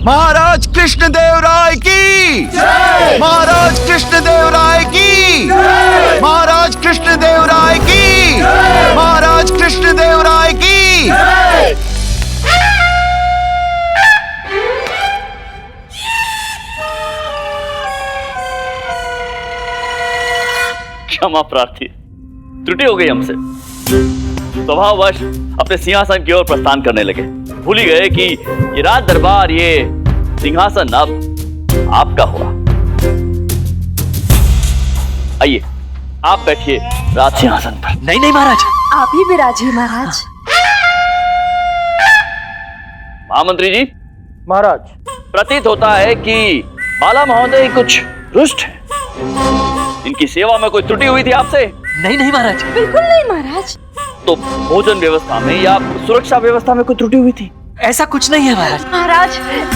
महाराज कृष्णदेवराय की जय। महाराज कृष्णदेवराय की जय। महाराज कृष्णदेवराय की जय। महाराज कृष्णदेवराय की जय। क्षमा प्रार्थी, त्रुटि हो गई हमसे। स्वभाववश अपने सिंहासन की ओर प्रस्थान करने लगे। भूल ही गए कि ये राज दरबार, ये सिंहासन अब आपका हुआ। आइए, आप बैठिए राज सिंहासन पर। नहीं नहीं महाराज, आप ही विराजिए महाराज। महामंत्री जी। महाराज, प्रतीत होता है कि बाला महोदय कुछ रुष्ट हैं। इनकी सेवा में कोई त्रुटि हुई थी आपसे? नहीं नहीं महाराज, बिल्कुल नहीं महाराज। तो भोजन व्यवस्था में या सुरक्षा व्यवस्था में कोई त्रुटि हुई थी? ऐसा कुछ नहीं है महाराज। महाराज,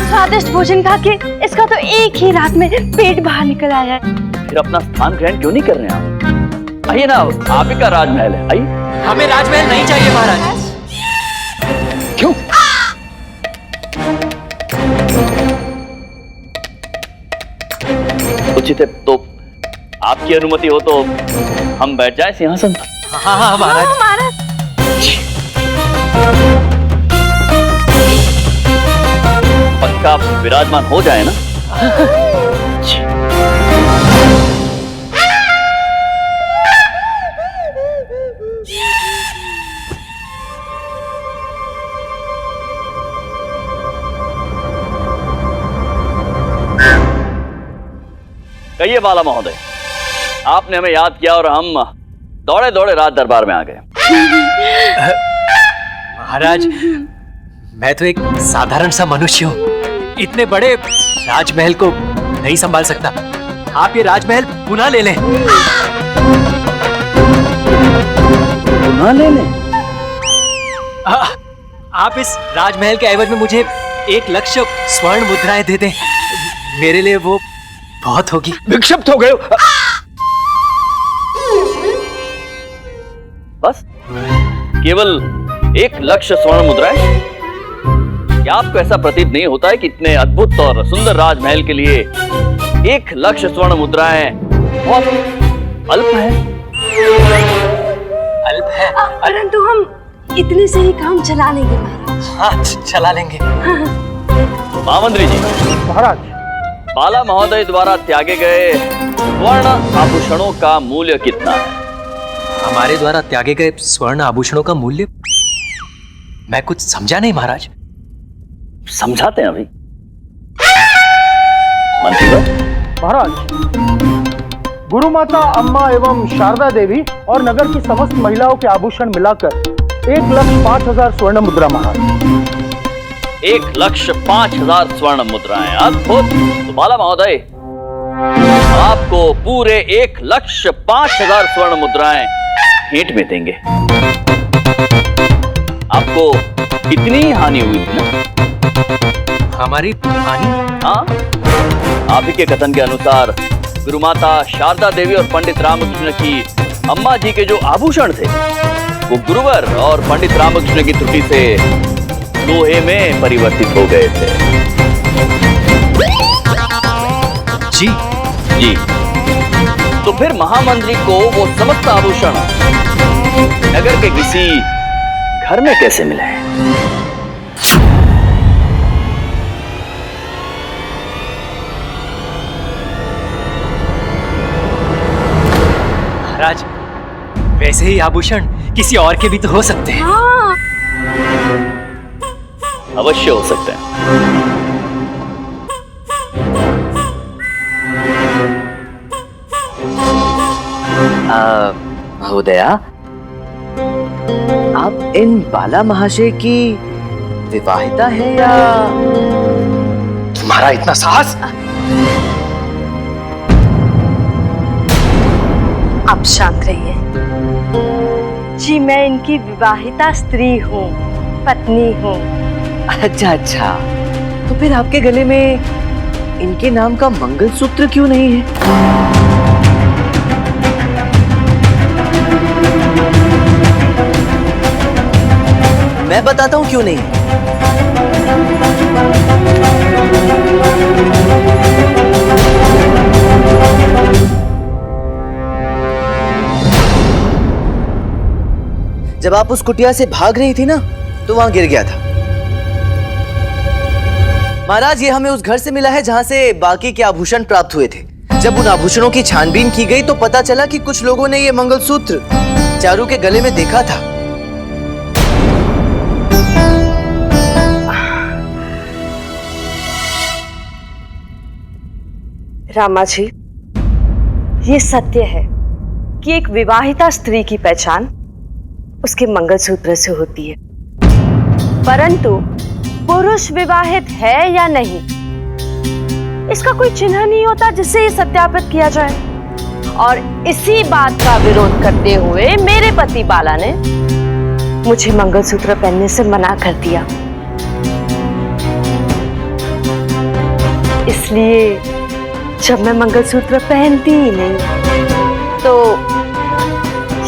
स्वादिष्ट भोजन खा के इसका तो एक ही रात में पेट बाहर निकल आया है। फिर अपना स्थान ग्रहण क्यों नहीं कर रहे हैं आप? आइए ना, आप ही का राजमहल है, आइए। हमें राजमहल नहीं चाहिए महाराज। क्यों? उचित है तो आपकी अनुमति हो तो हम बैठ जाएं सिंहासन पर। हाँ हाँ महाराज। महाराज, पक्का विराजमान हो जाए ना। कहिए बाला महोदय, आपने हमें याद किया और हम दौड़े दौड़े राज दरबार में आ गए। महाराज, मैं तो एक साधारण सा मनुष्य हूँ, इतने बड़े राजमहल को नहीं संभाल सकता। आप ये राजमहल पुनः ले लें। पुनः ले लें? आप इस राजमहल के एवज में मुझे 1 लाख स्वर्ण मुद्राएं दे दें, मेरे लिए वो बहुत होगी। विक्षिप्त हो गए। बस केवल 1 लाख स्वर्ण मुद्राएं? क्या आपको ऐसा प्रतीत नहीं होता है कि इतने अद्भुत और सुंदर राजमहल के लिए 1 लाख स्वर्ण मुद्राएं बहुत अल्प है? अल्प है? परंतु हम इतने से ही काम चला लेंगे महाराज। हाँ, चला लेंगे। महामंत्री जी। महाराज, बाला महोदय द्वारा त्यागे गए स्वर्ण आभूषणों का मूल्य कितना है? हमारे द्वारा त्यागे गए स्वर्ण आभूषणों का मूल्य मैं कुछ समझा नहीं महाराज। समझाते हैं अभी। मंत्री महाराज, गुरु माता अम्मा एवं शारदा देवी और नगर की समस्त महिलाओं के आभूषण मिलाकर 1,05,000 स्वर्ण मुद्रा महाराज। 1,05,000 स्वर्ण मुद्राएं। अद्भुत। तो बाला महोदय, आपको पूरे 1,05,000 स्वर्ण मुद्राएं भेंट में देंगे। आपको इतनी हानि हुई थी ना? हमारी हानि? हाँ, आप ही के कथन के अनुसार गुरुमाता शारदा देवी और पंडित रामकृष्ण की अम्मा जी के जो आभूषण थे वो गुरुवर और पंडित रामकृष्ण की त्रुटि से लोहे में परिवर्तित हो गए थे। जी जी। तो फिर महामंत्री को वो समस्त आभूषण नगर के किसी घर में कैसे मिले? महाराज, वैसे ही आभूषण किसी और के भी तो हो सकते हैं। हाँ। अवश्य हो सकते हैं। महोदया, आप इन बाला महाशय की विवाहिता है या? तुम्हारा इतना साहस? आप शांत रहिए जी, मैं इनकी विवाहिता स्त्री हूँ, पत्नी हूँ। अच्छा अच्छा, तो फिर आपके गले में इनके नाम का मंगलसूत्र क्यों नहीं है? मैं बताता हूं क्यों नहीं। जब आप उस कुटिया से भाग रही थी ना तो वहां गिर गया था। महाराज, ये हमें उस घर से मिला है जहां से बाकी के आभूषण प्राप्त हुए थे। जब उन आभूषणों की छानबीन की गई तो पता चला कि कुछ लोगों ने ये मंगलसूत्र चारू के गले में देखा था। रामा जी, ये सत्य है कि एक विवाहिता स्त्री की पहचान उसके मंगलसूत्र से होती है, परंतु पुरुष विवाहित है या नहीं इसका कोई चिन्ह नहीं होता जिससे ये सत्यापित किया जाए। और इसी बात का विरोध करते हुए मेरे पति बाला ने मुझे मंगलसूत्र पहनने से मना कर दिया। इसलिए जब मैं मंगलसूत्र पहनती ही नहीं तो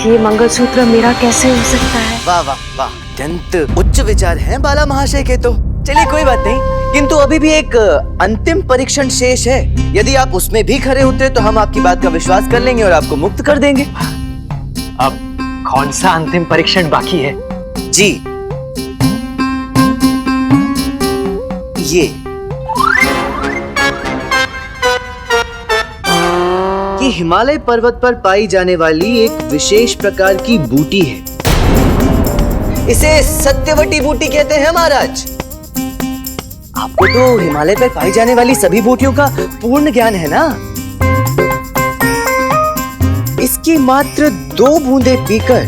ये मंगलसूत्र मेरा कैसे हो सकता है? वाह वाह वाह, अत्यंत उच्च विचार हैं बाला महाशय के। तो चलिए कोई बात नहीं, किंतु अभी भी एक अंतिम परीक्षण शेष है। यदि आप उसमें भी खरे उतरे तो हम आपकी बात का विश्वास कर लेंगे और आपको मुक्त कर देंगे। अब कौन सा अंतिम परीक्षण बाकी है? जी, ये हिमालय पर्वत पर पाई जाने वाली एक विशेष प्रकार की बूटी है। इसे सत्यवती बूटी कहते हैं महाराज। आपको तो हिमालय पर पाई जाने वाली सभी बूटियों का पूर्ण ज्ञान है ना। इसकी मात्र 2 बूंदें पीकर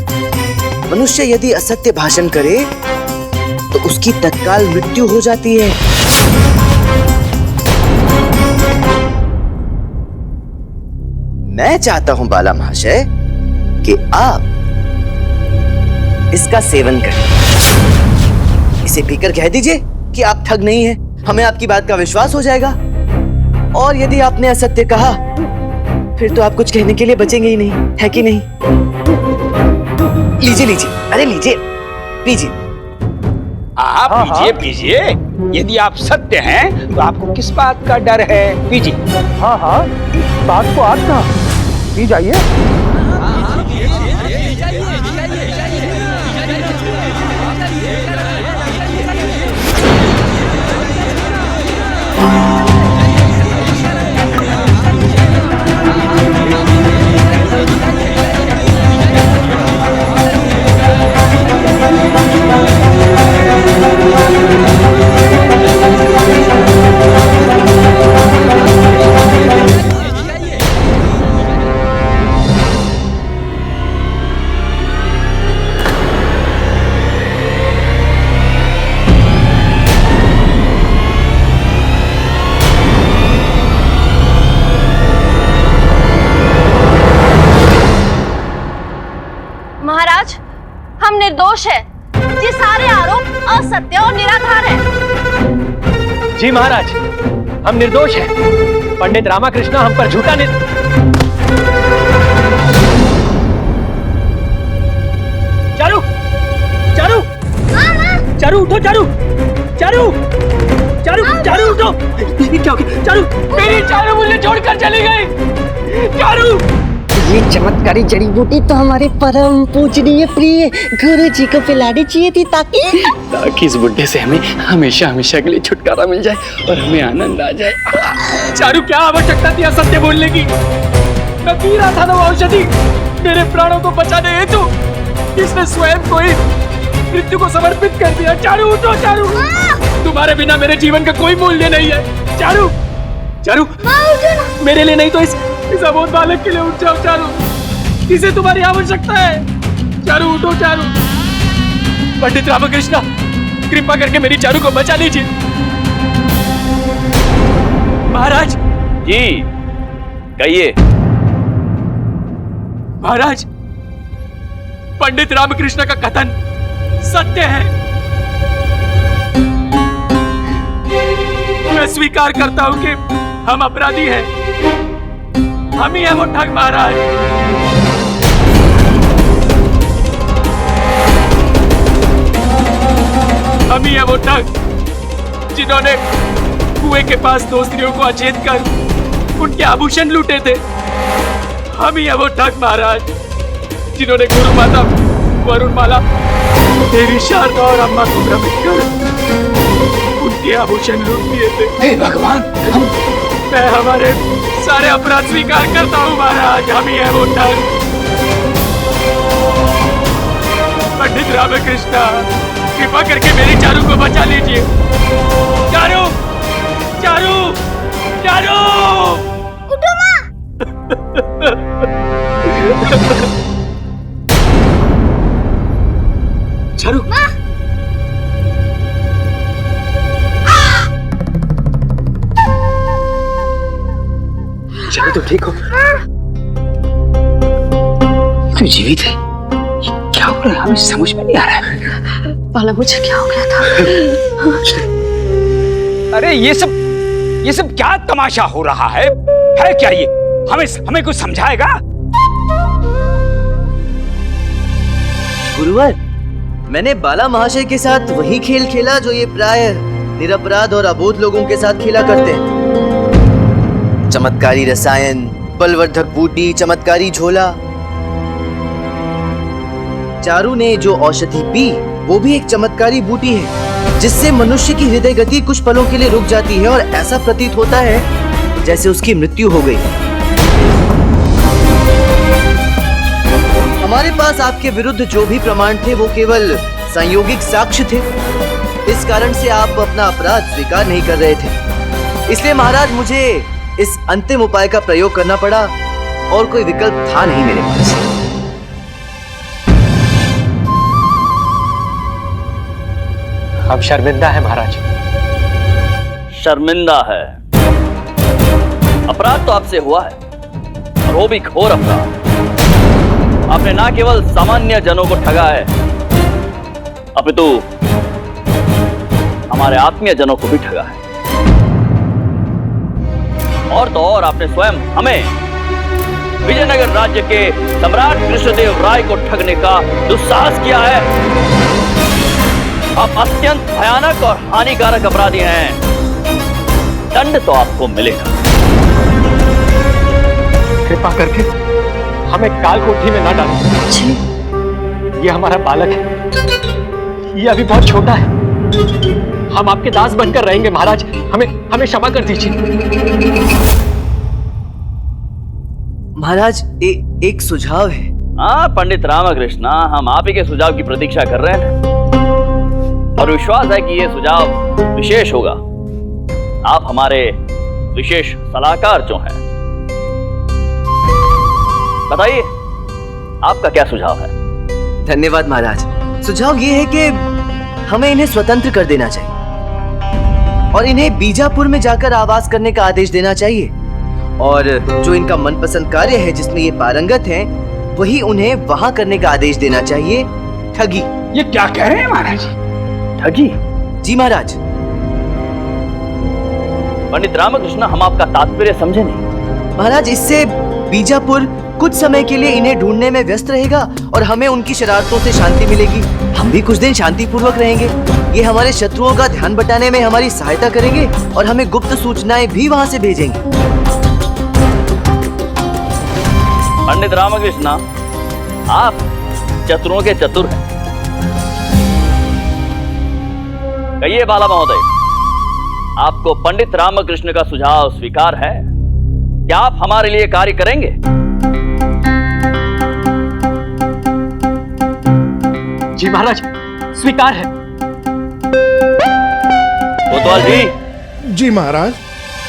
मनुष्य यदि असत्य भाषण करे तो उसकी तत्काल मृत्यु हो जाती है। मैं चाहता हूं बाला महाशय कि आप इसका सेवन करें। इसे पीकर कह दीजिए कि आप ठग नहीं हैं, हमें आपकी बात का विश्वास हो जाएगा। और यदि आपने असत्य कहा फिर तो आप कुछ कहने के लिए बचेंगे ही नहीं, है कि नहीं? लीजिए लीजिए, अरे लीजिए, पीजिए। आप पीजिए पीजिए। यदि आप सत्य हैं तो आपको किस बात का डर है? पीजिए। हाँ हाँ, बात को आप कहा, पी जाइए। महाराज, हम निर्दोष हैं। ये सारे आरोप असत्य और निराधार हैं। जी महाराज, हम निर्दोष हैं। पंडित रामाकृष्ण हम पर झूठा चारू, चारू, चारू उठो, चारू, चारू, चारू, चारू उठो। क्या हो गया? चारू, मेरी चारू मुझे छोड़कर चली गई। चारू, ये चमत्कारी जड़ी बूटी तो हमारे परम पूजनीय प्रिय गुरु जी को पिलानी चाहिए थी ताकि इस बुड्ढे से हमें हमेशा हमेशा के लिए छुटकारा मिल जाए और हमें आनंद आ जाए। चारू, क्या आवश्यकता थी असत्य बोलने की? मैं पी रहा था ना वो औषधि मेरे प्राणों को बचाने हेतु। इसने स्वयं को ही मृत्यु को समर्पित कर दिया। चारू उठो, चारू, तुम्हारे बिना मेरे जीवन का कोई मूल्य नहीं है। चारू, चारू, मेरे लिए नहीं तो इस अबोध बालक के लिए उठ जाओ। चारू, किसे तुम्हारी आवश्यकता है? चारू उठो, चारू। पंडित रामकृष्ण, कृपा करके मेरी चारू को बचा लीजिए। महाराज जी कहिए। महाराज, पंडित रामकृष्ण का कथन सत्य है। मैं स्वीकार करता हूं कि हम अपराधी हैं। हम ही है वो ठग महाराज। हम ही है वो ठग जिन्होंने कुएं के पास 2 स्त्रियों को अचेत कर उनके आभूषण लूटे थे। हम ही है वो ठग महाराज जिन्होंने गुरु माता वरुणमाला तेरी शारदा और अम्मा को भ्रमित कर उनके आभूषण लूट लिए थे। हे भगवान, मैं हमारे सारे अपराध स्वीकार करता हूँ महाराज। हम ही है वो ठग पंडित रामकृष्ण, कृपा करके मेरी चारू को बचा लीजिए। चारू, चारू, चारू! उठो माँ। चारू, माँ। चारू तो ठीक हो? तू जीवित है? क्या हो रहा है? हमें समझ में नहीं आ रहा है। पाला, मुझे क्या हो गया था? अरे ये सब क्या तमाशा हो रहा है क्या ये? हमें कुछ समझाएगा? गुरुवर, मैंने बाला महाशय के साथ वही खेल खेला जो ये प्राय निरपराध और अबोध लोगों के साथ खेला करते हैं। चमत्कारी रसायन, बलवर्धक बूटी, चमत्कारी झोला। चारू ने जो औषधि पी वो भी एक चमत्कारी बूटी है, जिससे मनुष्य की हृदय गति कुछ पलों के लिए रुक जाती है और ऐसा प्रतीत होता है जैसे उसकी मृत्यु हो गई। हमारे पास आपके विरुद्ध जो भी प्रमाण थे वो केवल संयोगिक साक्ष्य थे। इस कारण से आप अपना अपराध स्वीकार नहीं कर रहे थे। इसलिए महाराज, मुझे इस अंतिम उपाय का प्रयोग करना पड़ा और कोई विकल्प था नहीं मेरे पास। हम शर्मिंदा है महाराज। शर्मिंदा है? अपराध तो आपसे हुआ है, और वो भी घोर अपराध। आपने ना केवल सामान्य जनों को ठगा है, अपितु हमारे आत्मीय जनों को भी ठगा है। और तो और आपने स्वयं हमें, विजयनगर राज्य के सम्राट कृष्णदेव राय को ठगने का दुस्साहस किया है। आप अत्यंत भयानक और हानिकारक अपराधी हैं। दंड तो आपको मिलेगा। कृपा करके हमें काल कोठरी में न डालें। ये हमारा बालक है, ये अभी बहुत छोटा है। हम आपके दास बनकर रहेंगे महाराज। हमें क्षमा कर दीजिए। महाराज, एक सुझाव है। हाँ पंडित रामकृष्ण, हम आप ही के सुझाव की प्रतीक्षा कर रहे हैं और विश्वास है कि यह सुझाव विशेष होगा। आप हमारे विशेष सलाहकार जो हैं। बताइए, आपका क्या सुझाव है? धन्यवाद महाराज। सुझाव ये है कि हमें इन्हें स्वतंत्र कर देना चाहिए और इन्हें बीजापुर में जाकर आवास करने का आदेश देना चाहिए, और जो इनका मनपसंद कार्य है जिसमें ये पारंगत हैं, वही उन्हें वहां करने का आदेश देना चाहिए। ठगी। ये क्या कह रहे हैं महाराज? ठगी? जी महाराज। पंडित रामकृष्ण, हम आपका तात्पर्य समझे नहीं। महाराज, इससे बीजापुर कुछ समय के लिए इन्हें ढूंढने में व्यस्त रहेगा और हमें उनकी शरारतों से शांति मिलेगी। हम भी कुछ दिन शांतिपूर्वक रहेंगे। ये हमारे शत्रुओं का ध्यान बटाने में हमारी सहायता करेंगे और हमें गुप्त सूचनाएं भी वहां से भेजेंगे। पंडित रामकृष्ण, आप चतुरों के चतुर हैं। कहिए बाला महोदय, आपको पंडित रामकृष्ण का सुझाव स्वीकार है? क्या आप हमारे लिए कार्य करेंगे? जी महाराज, स्वीकार है। कोतवाल जी। जी महाराज।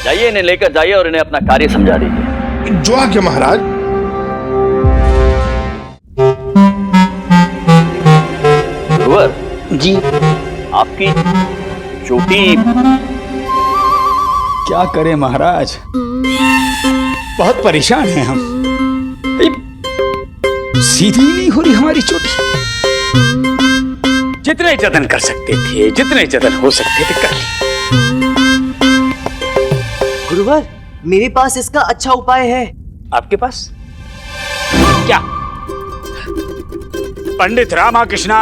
जाइए, इन्हें लेकर जाइए और इन्हें अपना कार्य समझा दीजिए। जो आज्ञा महाराज। गुरुवर जी। आपकी चोटी। क्या करें महाराज, बहुत परेशान हैं हम। सीधी नहीं हो रही हमारी चोटी। जितने जतन कर सकते थे, जितने जतन हो सकते थे कर लिए। गुरुवर, मेरे पास इसका अच्छा उपाय है। आपके पास क्या? पंडित रामकृष्ण,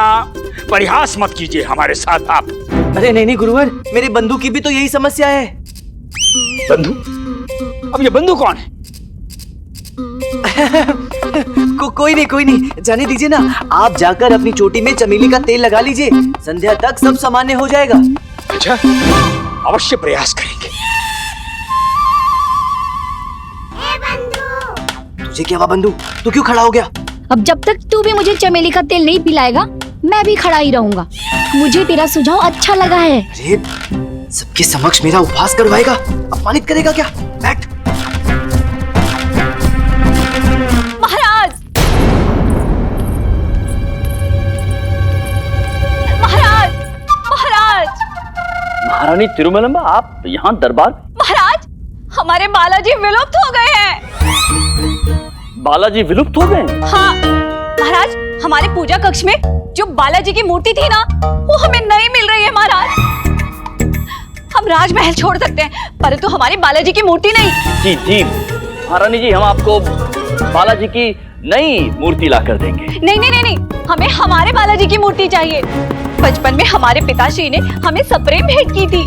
परिहास मत कीजिए हमारे साथ आप। अरे नहीं गुरुवर, मेरे बंधु की भी तो यही समस्या है। बंधु? अब ये बंधु कौन है? कोई नहीं, जाने दीजिए ना। आप जाकर अपनी चोटी में चमेली का तेल लगा लीजिए, संध्या तक सब सामान्य हो जाएगा। अच्छा, अवश्य प्रयास करेंगे। तुझे क्या हुआ बंधु, तू क्यों खड़ा हो गया? अब जब तक तू भी मुझे चमेली का तेल नहीं पिलाएगा, मैं भी खड़ा ही रहूंगा। मुझे तेरा सुझाव अच्छा लगा है। अरे सबके समक्ष मेरा उपहास करवाएगा, अपमानित करेगा क्या? बैठ। महाराज, महाराज, महाराज, महारानी तिरुमलम्बा, आप यहाँ दरबार? महाराज, हमारे बालाजी विलुप्त हो गए हैं। बालाजी विलुप्त हो गए? हाँ महाराज, हमारे पूजा कक्ष में जो बालाजी की मूर्ति थी ना, वो हमें नहीं मिल रही है महाराज। हम राजमहल छोड़ सकते हैं, परंतु हमारी बालाजी की मूर्ति नहीं। जी जी महारानी जी, हम आपको बालाजी की नई मूर्ति ला कर देंगे। नहीं नहीं नहीं नहीं, हमें हमारे बालाजी की मूर्ति चाहिए। बचपन में हमारे पिताश्री ने हमें सप्रेम भेंट की थी।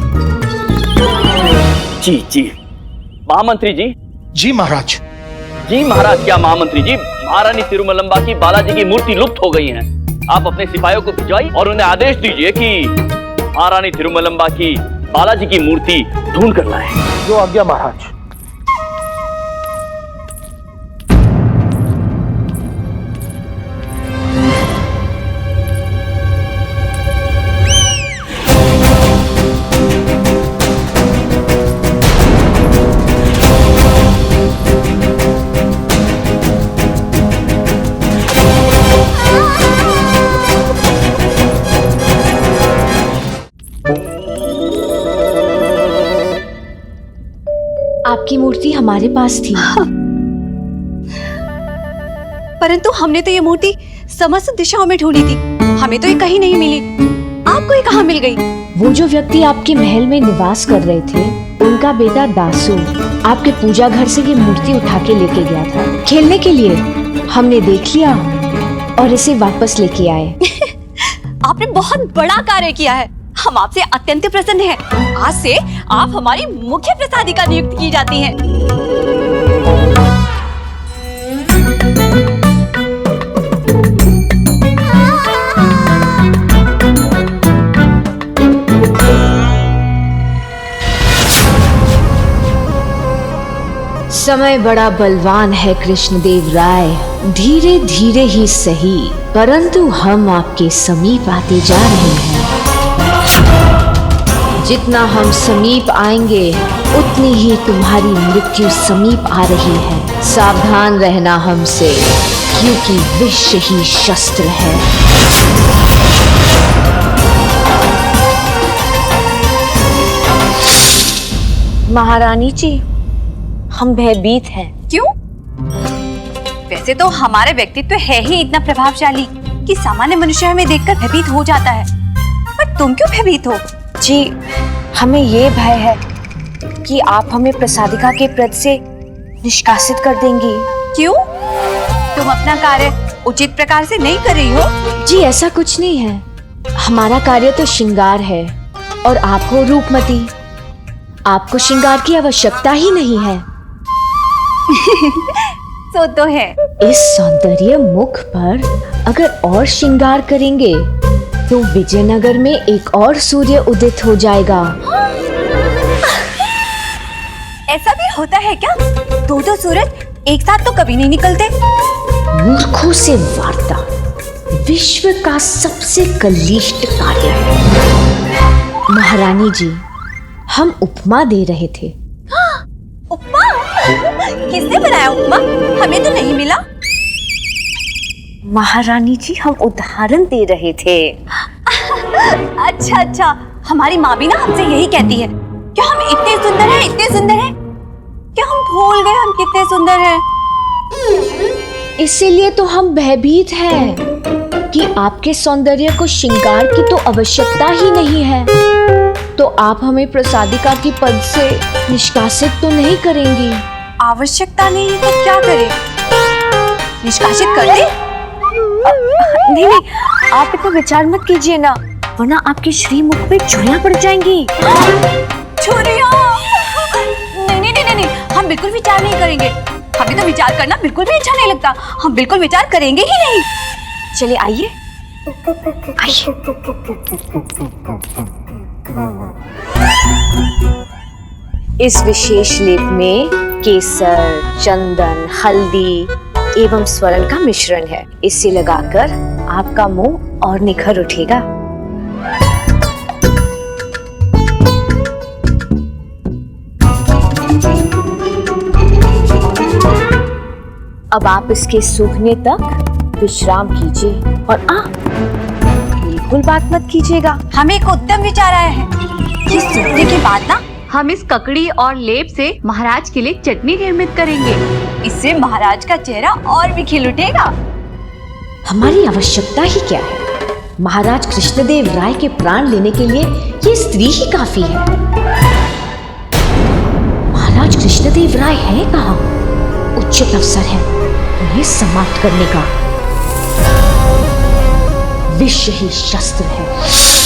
जी जी महामंत्री जी। जी महाराज। जी महाराज, क्या महामंत्री जी, महारानी तिरुमलम्बा की बालाजी की मूर्ति लुप्त हो गई है। आप अपने सिपाहियों को भिजवाइए और उन्हें आदेश दीजिए कि महारानी तिरुमलम्बा की बालाजी की मूर्ति ढूंढ कर लाए। जो आज्ञा महाराज। आपकी मूर्ति हमारे पास थी। परंतु हमने तो ये मूर्ति समस्त दिशाओं में ढूंढी थी, हमें तो ये कहीं नहीं मिली। आपको ये कहाँ मिल गई? वो जो व्यक्ति आपके महल में निवास कर रहे थे, उनका बेटा दासू आपके पूजा घर से ये मूर्ति उठा के लेके गया था खेलने के लिए। हमने देख लिया और इसे वापस लेके आए। आपने बहुत बड़ा कार्य किया है, हम आपसे अत्यंत प्रसन्न हैं। आज से आप हमारी मुख्य प्रसादिका नियुक्त की जाती हैं। समय बड़ा बलवान है कृष्णदेव राय, धीरे धीरे ही सही, परंतु हम आपके समीप आते जा रहे हैं। जितना हम समीप आएंगे, उतनी ही तुम्हारी मृत्यु समीप आ रही है। सावधान रहना हमसे, क्योंकि विष ही शस्त्र है। महारानी जी, हम भयभीत हैं। क्यों? वैसे तो हमारा व्यक्तित्व है ही इतना प्रभावशाली कि सामान्य मनुष्य हमें देखकर भयभीत हो जाता है, पर तुम क्यों भयभीत हो? जी, हमें ये भय है कि आप हमें प्रसादिका के पद से निष्कासित कर देंगी। क्यों? तुम अपना कार्य उचित प्रकार से नहीं कर रही हो? जी ऐसा कुछ नहीं है, हमारा कार्य तो श्रृंगार है और आप हो रूपमती, आपको श्रृंगार की आवश्यकता ही नहीं है। तो है। इस सौंदर्य मुख पर अगर और श्रृंगार करेंगे तो विजयनगर में एक और सूर्य उदित हो जाएगा। ऐसा भी होता है क्या? दो सूरज एक साथ तो कभी नहीं निकलते। मूर्खों से वार्ता विश्व का सबसे कलिष्ठ कार्य है। महारानी जी, हम उपमा दे रहे थे। उपमा? किसने बनाया उपमा? हमें तो नहीं मिला। महारानी जी, हम उदाहरण दे रहे थे। अच्छा अच्छा, हमारी माँ भी ना हमसे यही कहती है। क्या हम इतने सुंदर हैं, इतने सुंदर हैं? क्या हम भूल गए हम कितने सुंदर हैं? इसीलिए तो हम भयभीत हैं कि आपके सौंदर्य को श्रृंगार की तो आवश्यकता ही नहीं है, तो आप हमें प्रसादिका की पद से निष्कासित तो नहीं करेंगी। आवश्यकता नहीं है तो क्या करें? निष्कासित कर दे? नहीं नहीं, आप इतना विचार मत कीजिए ना, वरना आपके श्रीमुख पे छुरियां पड़ जाएंगी। छुरियां? नहीं नहीं नहीं नहीं, हम बिल्कुल विचार नहीं करेंगे। हमें तो विचार करना बिल्कुल भी अच्छा नहीं लगता। हम बिल्कुल विचार करेंगे ही नहीं। चलिए आइए आइए। इस विशेष लेप में केसर, चंदन, हल्दी एवं स्वर्ण का मिश्रण है। इसे लगाकर आपका मुंह और निखर उठेगा। अब आप इसके सूखने तक विश्राम कीजिए और बिल्कुल बात मत कीजिएगा। हमें एक उत्तम विचार आया है। ये सूखने के बाद ना हम इस ककड़ी और लेप से महाराज के लिए चटनी निर्मित करेंगे। इससे महाराज का चेहरा और भी खिल उठेगा। हमारी आवश्यकता ही क्या है? महाराज कृष्णदेव राय के प्राण लेने के लिए ये स्त्री ही काफी है। महाराज कृष्णदेव राय है कहाँ? उचित अवसर है उन्हें समाप्त करने का। विष ही शस्त्र है।